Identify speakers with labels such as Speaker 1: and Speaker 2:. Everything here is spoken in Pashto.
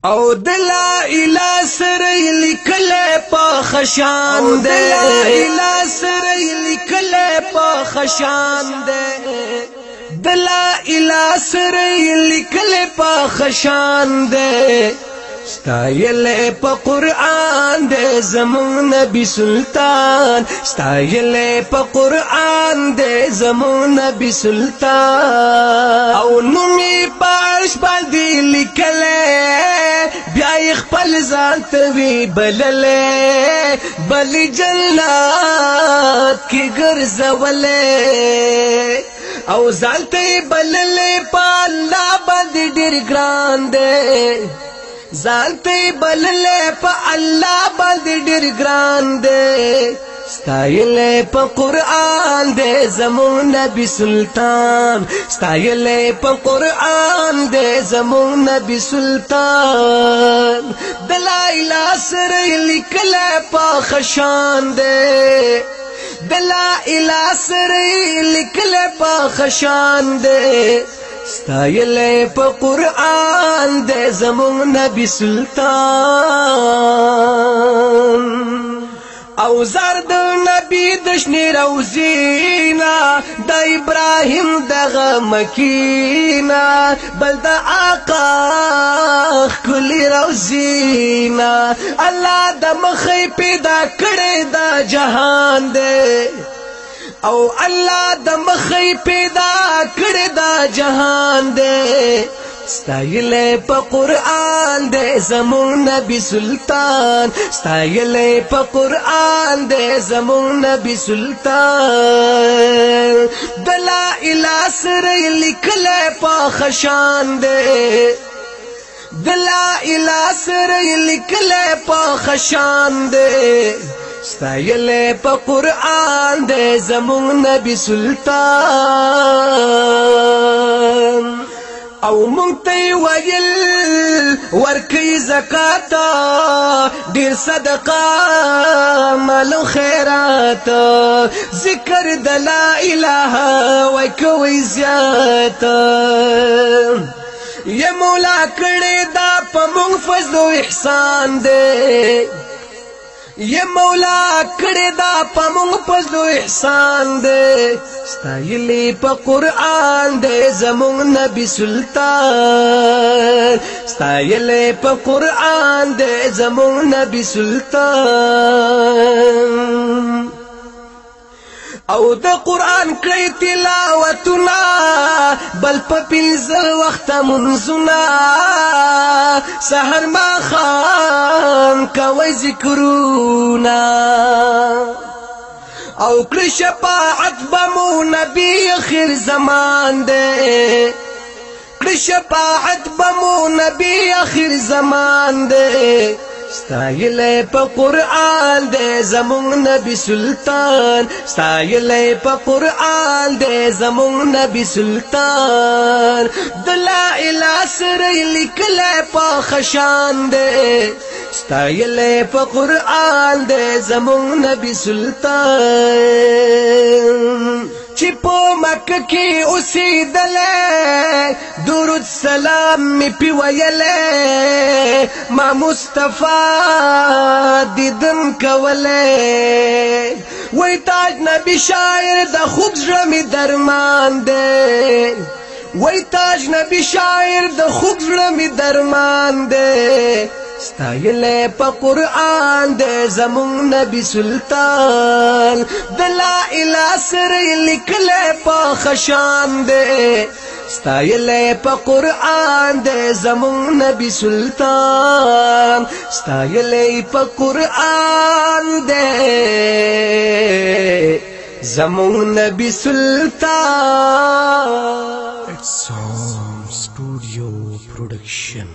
Speaker 1: او دلا اله سره لیکل په خشان ده دلا اله سره لیکل په خشان ده دلا اله سره لیکل په خشان ده ستایل په قرآن دے زمون نبی سلطان ستایل په قرآن دے زمون نبی سلطان او نومی پارش باندې لیکلې بیا خپل ځان ته وی بللې بل جنت کې ګرځولې او ځان ته بللې په الله باندې ډېر ګران دے ځانته بللې په الله باندې ډېر ګران دی ستایلې په قرآن دی زمون نبی سلطان ستایلې په قرآن دی زمون نبی سلطان دلایل سره لیکل په خشان دی دلایل سره لیکل په خشان دی ستایل په قرآن دے زمون نبی سلطان او زرد نبی دشنی روزینا د ابراهیم دغه مکینا بل د آقا کلی روزینا الله د مخې پیدا کړی دا جهان دے او الله د مخې پیدا کړی دا جهان دے ستایلې په قرآن دے زمون نبی سلطان ستایلې په قرآن دے زمون نبی سلطان دلایل سره لیکل په خشان دے دلایل سره لیکل په خشان دے ستایلې په قرآن دے زمون نبی سلطان او مونږ ویل ورکی زکات ډیر صدقه مال خیرات ذکر د لا اله وای کوي زیات یا مولا کړه دا په مونږ فضل او احسان دے یہ مولا کړه دا په مونږ فضل او احسان دے ستایلی په قرآن دے زمون نبی سلطان ستایلی په قرآن دے زمون نبی سلطان او د قرآن کړي تلاوتنا بل په پنځه وخت منځونه سحر ما خام کوي ذکرونه او کړي شفاعت بمو نبی اخر زمان دے کړي شفاعت بمو نبی اخر زمان دے ستایلې په قرآن دے زمون نبی سلطان ستایلې په قرآن دے زمون نبی سلطان دلایل سره لیکل په خشان دے ستایلې په قرآن دے زمون نبی سلطان چې په مکه کې اوسېدلې درود سلام می پی ویلې ما مصطفی دیدن کولې وای تاج نبی شاعر د خوږ زړه می درمان دے وای تاج نبی شاعر د خوږ زړه می درمان دے ستایلې په قرآن دے زمون نبی سلطان دلایل سره لیکل په خشان دے ستایلې په قرآن دے زمون نبی سلطان ستایلې په قرآن دے زمون نبی سلطان. It's Studio Production.